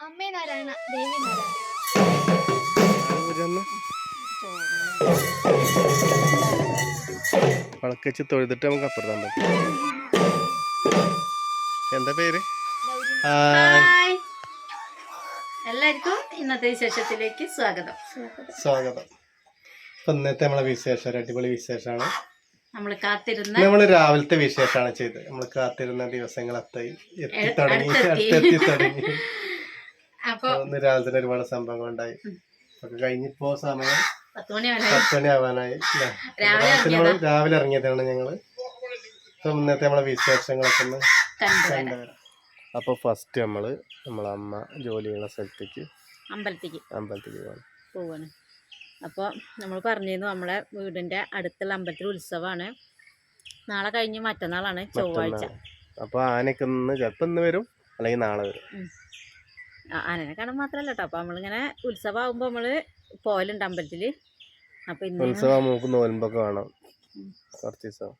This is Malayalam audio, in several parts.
അമ്മേ നാരായണ ദേവി നാരായണ വളക്കച്ച് തൊഴുതിട്ട് നമുക്ക് അപ്പുറത്താൻ പറ്റും. എന്താ പേര്? എല്ലാവർക്കും ഇന്നത്തെ വിശേഷത്തിലേക്ക് സ്വാഗതം. ഇപ്പൊ ഇന്നത്തെ നമ്മളെ വിശേഷം ഒരു അടിപൊളി വിശേഷമാണ്. നമ്മള് രാവിലത്തെ വിശേഷമാണ് ചെയ്തത്. നമ്മൾ കാത്തിരുന്ന ദിവസങ്ങൾ എത്തി തുടങ്ങി. അപ്പൊ ഇന്ന് രാവിലെ തന്നെ ഒരുപാട് സംഭവങ്ങൾ ഉണ്ടായി. ഒക്കെ കഴിഞ്ഞിപ്പോ സമയം 10 മണി ആവാനായി. രാവിലെ ഇറങ്ങിയതാണ് ഞങ്ങള്. ഇന്നത്തെ നമ്മളെ വിശേഷങ്ങളൊക്കെ ഒന്ന് കണ്ടുവരാം. അപ്പൊ ഫസ്റ്റ് നമ്മളെ അമ്മ ജോലി ചെയ്യുന്ന സ്ഥലത്തേക്ക് അമ്പലത്തേക്ക് പോവാണ്. അപ്പോൾ നമ്മൾ പറഞ്ഞിരുന്നു നമ്മളെ വീടിന്റെ അടുത്തുള്ള അമ്പലത്തിൽ ഉത്സവമാണ്. നാളെ കഴിഞ്ഞ് മറ്റന്നാളാണ് ചൊവ്വാഴ്ച. അപ്പൊ ആനയൊക്കെ ചിലപ്പോ ഇന്ന് വരും, അല്ലെങ്കിൽ നാളെ വരും. ആനനെ കാണാൻ മാത്രല്ല കേട്ടോ. അപ്പൊ നമ്മളിങ്ങനെ ഉത്സവം ആകുമ്പോ നമ്മള് പോകലുണ്ട് അമ്പലത്തില്. അപ്പൊ ഉത്സവം നമുക്ക് നോൻപൊക്കെ വേണം കുറച്ച് ദിവസം.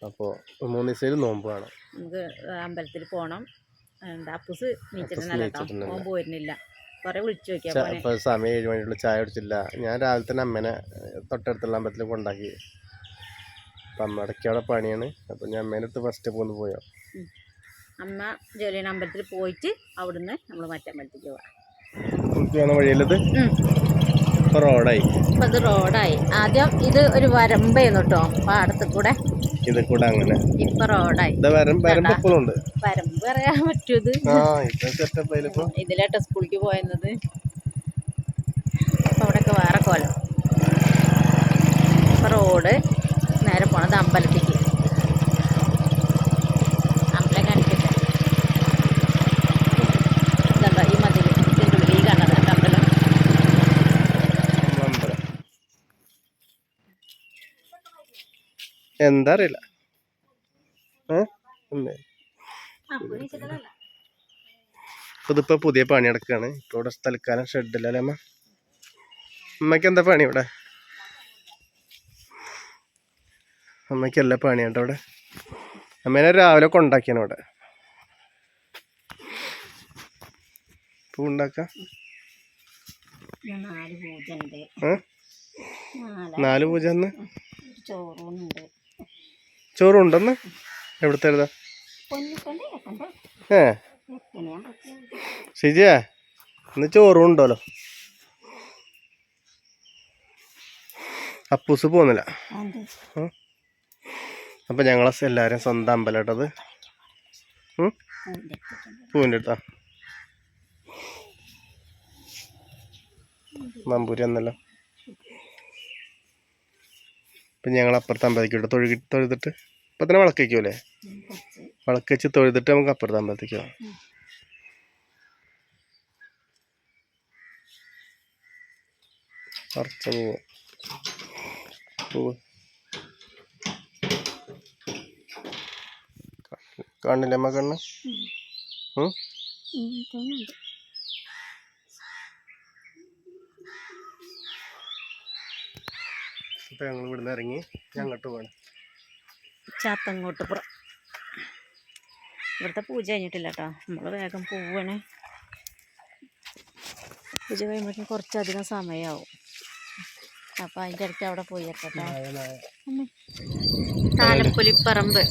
അപ്പൊ 3 ദിവസം നോമ്പ് വേണം. നമുക്ക് അമ്പലത്തിൽ പോണം. അപ്പൂസ് നീച്ചിട്ടുണ്ടല്ലോ കേട്ടോ, ഓൻ പോരുന്നില്ല. കുറെ വിളിച്ചു നോക്കിയാ സമയം 7 മണിയുള്ള ചായ കുടിച്ചില്ല. ഞാൻ രാവിലെ തന്നെ അമ്മേനെ തൊട്ടടുത്തുള്ള അമ്പലത്തിൽ കൊണ്ടാക്കി. അപ്പൊ അമ്മടക്ക് അവിടെ പണിയാണ്. അപ്പൊ ഞാൻ അമ്മേനെ അടുത്ത് ഫസ്റ്റ് പോയോ. അമ്മ ജോലിയാണ് അമ്പലത്തിൽ പോയിട്ട് അവിടുന്ന് നമ്മൾ മറ്റേ അമ്പലത്തേക്ക് പോകാം. വഴിയുള്ളത് റോഡായി. ഇപ്പൊ ഇത് റോഡായി. ആദ്യം ഇത് ഒരു വരമ്പായിരുന്നു കേട്ടോ, പാടത്ത് കൂടെ. ഇത് കൂടെ അങ്ങനെ ഇപ്പൊ റോഡായി. വരമ്പ് പറയാൻ പറ്റൂത്. ഇതിലേട്ട സ്കൂളിലേക്ക് പോയത്. അപ്പൊ അവിടെയൊക്കെ വേറെ കോലം. ഇപ്പൊ റോഡ് നേരെ പോണത് അമ്പലത്തേക്ക്. അമ്പലം കണ്ടിട്ട് ഇതെന്താ ഈ മതിൽ ഇതിൻ്റെ ഉള്ളിൽ കണ്ടത് അമ്പലം. എന്താ അറിയില്ല. ഇതിപ്പോ പുതിയ പണി നടക്കാണ്. ഇപ്പൊ ഇവിടെ തൽക്കാലം ഷെഡിലല്ലേ അമ്മ? അമ്മയ്ക്ക് എന്താ പണി ഇവിടെ? അമ്മയ്ക്ക് എല്ലാ പണിയാട്ടോ ഇവിടെ. അമ്മേനെ രാവിലെ കൊണ്ടാക്കിയാണ് ഇവിടെ. പൂ ഉണ്ടാക്ക 4 പൂജ. ചോറുണ്ടെന്ന് എവിടുത്തെ എഴുതാ? ശരിയാ, ഇന്ന് ചോറും ഉണ്ടല്ലോ. അപ്പൂസ് പോകുന്നില്ല. അപ്പൊ ഞങ്ങളെ എല്ലാരും സ്വന്തം അമ്പലട്ടത്. പൂവിൻ്റെ അടുത്താ നമ്പൂരി എന്നല്ലോ. ഇപ്പം ഞങ്ങൾ അപ്പുറത്ത് അമ്പലത്തേക്ക് തൊഴുതിട്ട് ഇപ്പം തന്നെ വിളക്ക് വയ്ക്കൂലേ? വിളക്ക് വെച്ച് തൊഴുതിട്ട് നമുക്ക് അപ്പുറത്ത് അമ്പലത്തേക്ക് പോകാം. കുറച്ച് പൂവ് കാണില്ലേ അമ്മ? കണ്ണ് ഇപ്പൊ ഞങ്ങൾ ഇവിടുന്ന് ഇറങ്ങി അങ്ങോട്ട് പോകണം. ചാത്തങ്ങോട്ടുപുറം. ഇവിടുത്തെ പൂജ കഴിഞ്ഞിട്ടില്ല കേട്ടോ, നമ്മൾ വേഗം പോവാണ്. പൂജ കഴിയുമ്പോഴേക്കും കുറച്ചധികം സമയമാവും. അപ്പം അതിൻ്റെ ഇടയ്ക്ക് അവിടെ പോയി കേട്ടോ. താലപ്പൊലിപ്പറമ്പ്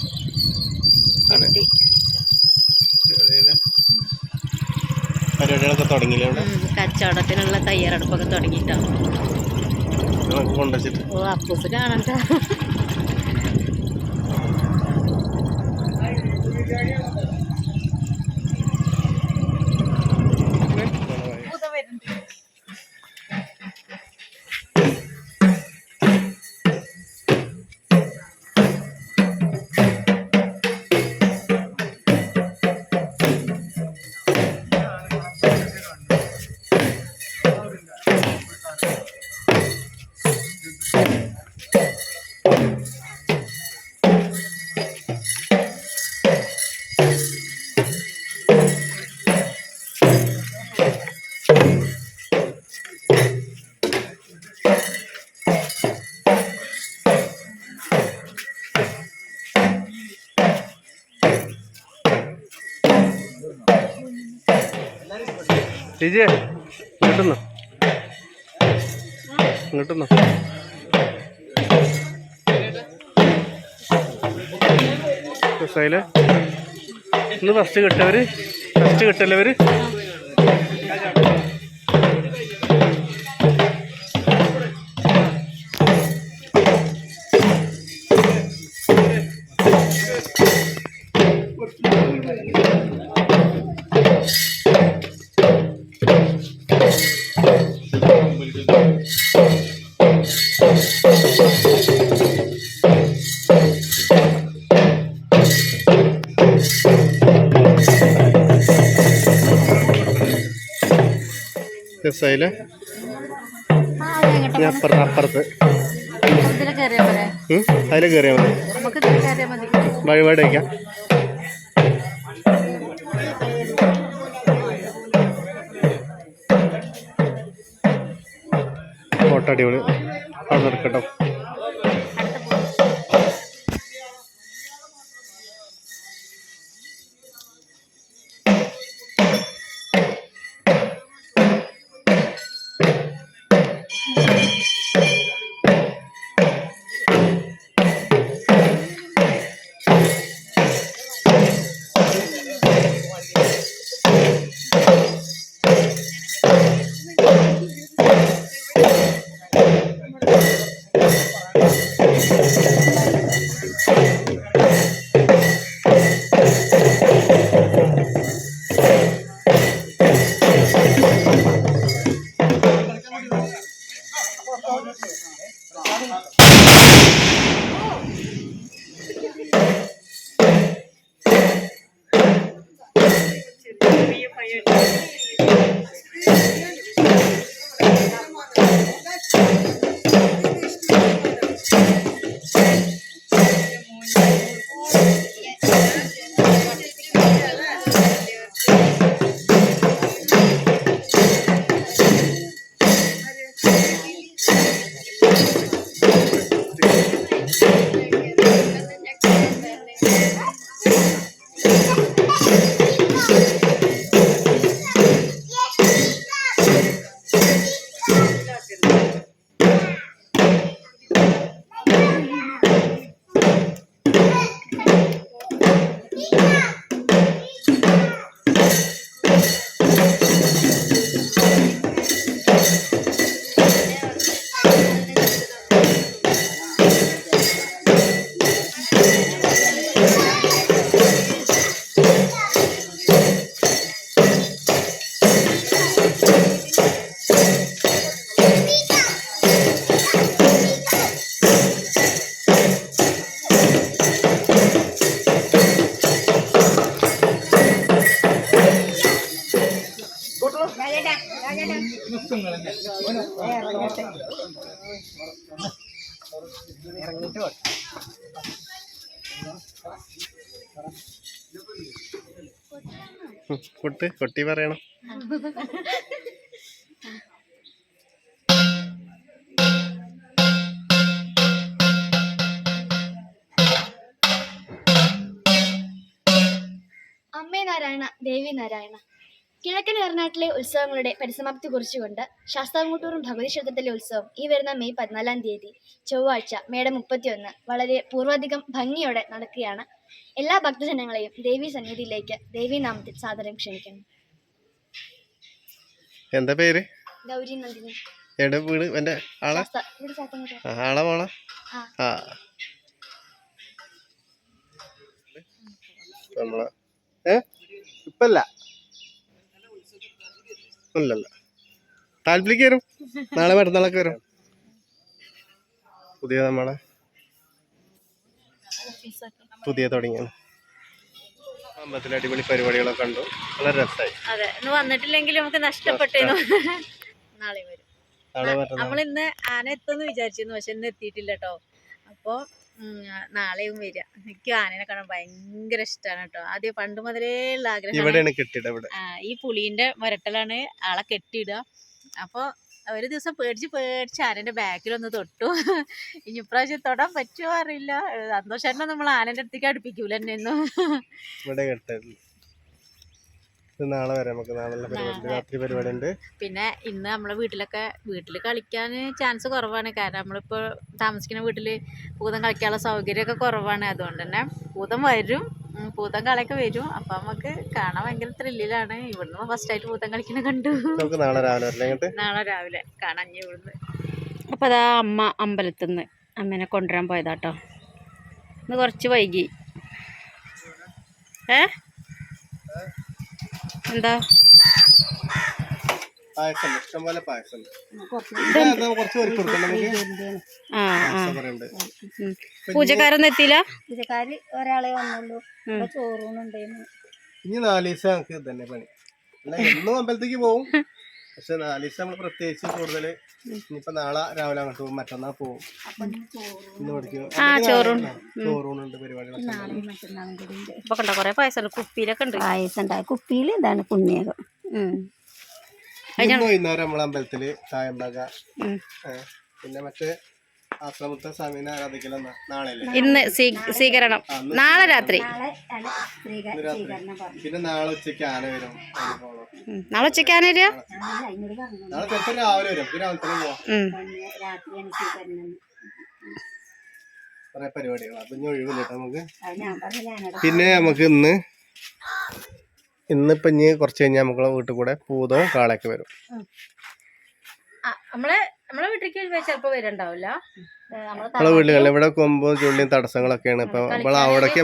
പരിപാടികളൊക്കെ തുടങ്ങിയില്ലേ? കച്ചവടത്തിനുള്ള തയ്യാറെടുപ്പൊക്കെ തുടങ്ങിയിട്ടോ. ഓ അപ്പൂസ് കാണണ്ട. ചേച്ചിയെ ഇങ്ങോട്ടൊന്നോ ഇങ്ങോട്ടൊന്നോ രസായില്ലേ ഇന്ന് ഫസ്റ്റ് കിട്ടല്ലവര് രസായില്ലേ അപ്പുറത്ത് അതിൽ കയറിയാൽ മതി വഴിപാട് വയ്ക്കാം ഫോട്ടോ അടിപൊളി അവിടെ നടക്കട്ടോ കൊട്ടി പറയണം. അമ്മേ നാരായണ ദേവി നാരായണ. കിഴക്കൻ ഏറനാട്ടിലെ ഉത്സവങ്ങളുടെ പരിസമാപ്തി കുറിച്ചുകൊണ്ട് ശാസ്താംകോട്ടൂറും ഭഗവതി ക്ഷേത്രത്തിലെ ഉത്സവം ഈ വരുന്ന മെയ് 14-ാം തീയതി ചൊവ്വാഴ്ച മേടം 31 വളരെ പൂർവാധികം ഭംഗിയോടെ നടക്കുകയാണ്. എല്ലാ ഭക്തജനങ്ങളെയും ദേവി സന്നിധിയിലേക്ക് ദേവി നാമത്തിൽ സാദരം ക്ഷണിക്കുന്നു. എന്താ പേര്? ഗൗരി നന്ദിനി. എവിടെ വീട്? എന്റെ ആളെ മോളെ. നമ്മളെ ഇപ്പല്ല ഇല്ലല്ല താല്പര്യക്ക് വരും. നാളെ മറ്റന്നാളൊക്കെ വരും. നമ്മളെ പുതിയ തുടങ്ങിയാണ്. അമ്പലത്തിൽ അടിപൊളി പരിപാടികളൊക്കെ കണ്ടു. വളരെ രസമായി. അതെ, ഇന്ന് വന്നിട്ടില്ലെങ്കിൽ നമുക്ക് നഷ്ടപ്പെട്ടേന്നു. നാളെ വരും. നമ്മളിന്ന് ആന എത്തുമെന്ന് വിചാരിച്ചിരുന്നു, പക്ഷെ ഇന്ന് എത്തിയിട്ടില്ല കേട്ടോ. അപ്പോൾ നാളെയും വരിക. എനിക്ക് ആനനെ കാണാൻ ഭയങ്കര ഇഷ്ടമാണ് കേട്ടോ. ആദ്യം പണ്ട് മുതലേ ഉള്ള ആഗ്രഹം. ഈ പുളീന്റെ മുരട്ടലാണ് ആളെ കെട്ടിയിടുക. അപ്പോൾ ഒരു ദിവസം പേടിച്ച് ആനന്റെ ബാക്കിലൊന്ന് തൊട്ടു. ഇനി ഇപ്രാവശ്യം തൊടാൻ പറ്റുമോ അറിയില്ല. സന്തോഷേട്ടനെ നമ്മൾ ആനന്റെ അടുത്തേക്ക് അടുപ്പിക്കൂല എന്നെയൊന്നും. നാളെ വരാം നമുക്ക്. നാളെ പരിപാടി, രാത്രി പരിപാടി ഉണ്ട്. പിന്നെ ഇന്ന് നമ്മളെ വീട്ടിൽ കളിക്കാൻ ചാൻസ് കുറവാണ്. കാരണം നമ്മളിപ്പോൾ താമസിക്കുന്ന വീട്ടിൽ ഭൂതം കളിക്കാനുള്ള സൗകര്യമൊക്കെ കുറവാണ്. അതുകൊണ്ട് തന്നെ ഭൂതം വരും, ഭൂതം കളിയൊക്കെ വരും. അപ്പം നമുക്ക് കാണാൻ ഭയങ്കര ത്രില്ലിലാണ്. ഇവിടുന്ന് ഫസ്റ്റായിട്ട് ഭൂതം കളിക്കുന്ന കണ്ടു. നമുക്ക് നാളെ രാവിലെ കാണാൻ ഇവിടുന്ന്. അപ്പോൾ അതാ അമ്മ അമ്പലത്തിൽ നിന്ന് അമ്മേനെ കൊണ്ടുവരാൻ പോയതാട്ടോ. ഇന്ന് കുറച്ച് വൈകി. എന്താ ഇഷ്ടംപോലെ പായസം. പൂജക്കാരൊന്നും എത്തിയില്ല. പൂജക്കാര് ഒരാളെ വന്നുള്ളൂ. ചോറൂണുണ്ടായിരുന്നു. ഇനി 4 ദിവസം നമുക്ക് തന്നെ പണി. അല്ല എന്നും അമ്പലത്തേക്ക് പോകും, പക്ഷെ 4 ദിവസം നമ്മള് പ്രത്യേകിച്ച് കൂടുതല്. ഇനിയിപ്പോ നാളെ രാവിലെ അങ്ങോട്ട് പോകും, മറ്റന്നാൾ പോകും. ചോറൂണുണ്ട് പരിപാടി. ഇപ്പൊ കണ്ടോ കൊറേ പായസം കുപ്പിയിലൊക്കെ ഉണ്ട്. പായസം ഉണ്ടായി കുപ്പിയിൽ. ഇതാണ് പുണ്യകം. വൈകുന്നേരം നമ്മളെ അമ്പലത്തില് തായമ്പക, പിന്നെ മറ്റേ ആശ്രമത്തെ സ്വാമിനെ ആരാധിക്കല നാളെ. ഇന്ന് സ്വീകരണം നാളെ രാത്രി. പിന്നെ നാളെ ഉച്ചയ്ക്ക് ആന വരും. നാളെ ഉച്ചയ്ക്ക് ആന വരിക. നാളെ ചിലപ്പോ രാവിലെ വരും. രാവിലെ തന്നെ പോവാം. കുറെ പരിപാടികൾ. അപ്പൊ ഇനി ഒഴിവില്ല നമുക്ക്. പിന്നെ നമുക്ക് ഇന്നിപ്പൊ ഇനി കുറച്ച് കഴിഞ്ഞാൽ നമ്മളെ വീട്ടിൽ കൂടെ പൂതവും കാളയൊക്കെ വരും. നമ്മളെ വീട്ടിലേക്ക് ചിലപ്പോ വരുന്നുണ്ടാവില്ല. നമ്മളെ വീട്ടിൽ ഇവിടെ കൊമ്പും ചുള്ളിയും തടസ്സങ്ങളൊക്കെയാണ്. ഇപ്പൊ നമ്മൾ അവിടേക്ക്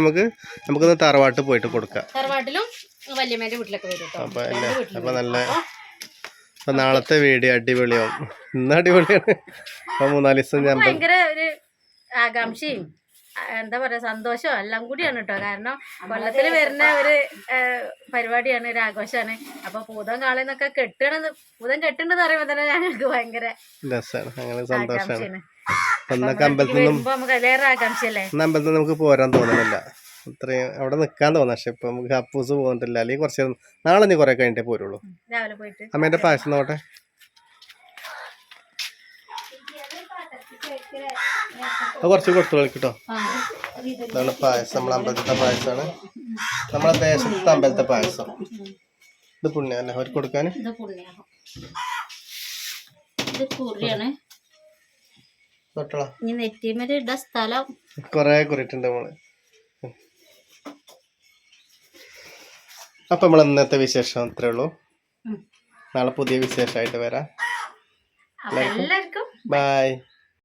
നമുക്കൊന്ന് തറവാട്ട് പോയിട്ട് കൊടുക്കാം. തറവാട്ടിലും വല്യമ്മേന്റെ വീട്ടിലൊക്കെ വരും. അപ്പൊ നല്ല അപ്പൊ നാളത്തെ വീഡിയോ അടിപൊളിയാവും. ഇന്ന് അടിപൊളിയാണ്. അപ്പൊ 3-4 ദിവസം ഞാൻ ഭയങ്കര ഒരു ആകാംക്ഷയും എന്താ പറയാ സന്തോഷവും എല്ലാം കൂടിയാണ് കേട്ടോ. കാരണം കൊല്ലത്തിൽ വരുന്ന ഒരു പരിപാടിയാണ്, ഒരു ആഘോഷമാണ്. അപ്പൊ ഭൂതം കാളെന്നൊക്കെ ഭൂതം കെട്ടുണ്ടെന്ന് പറയുമ്പോ തന്നെ ഞങ്ങൾക്ക് ഭയങ്കര രസമാണ്, അങ്ങനെ സന്തോഷമാണ്. വരുമ്പോ നമുക്ക് അതിലേറെ ആകാംക്ഷയല്ലേ. അമ്പലത്തിൽ നമുക്ക് പോരാൻ തോന്നുന്നില്ല, അത്രയും അവിടെ നിക്കാൻ തോന്നാം. പക്ഷെ ഇപ്പൊ നമുക്ക് അപ്പൂസ് പോകുന്നില്ല. അല്ലെങ്കിൽ കുറച്ച് നാളെ നീ കുറെ കഴിഞ്ഞിട്ടേ പോരുള്ളൂ. രാവിലെ പോയിട്ട് അമ്മേന്റെ പായസം നോട്ടെ. കുറച്ച് കൊടുത്തു കളിക്കട്ടോ. ഇതാണ് പായസം, നമ്മളെ അമ്പലത്തെ പായസമാണ്. നമ്മളെ ദേശത്തെ അമ്പലത്തെ പായസം. ഇത് പുണ്യല്ലേ അവർക്ക് കൊടുക്കാൻ. കൊറേ കുറിട്ടുണ്ട് നമ്മള്. അപ്പൊ നമ്മൾ ഇന്നത്തെ വിശേഷം അത്രേ ഉള്ളൂ. നാളെ പുതിയ വിശേഷമായിട്ട് വരാം. എല്ലാവർക്കും ബൈ.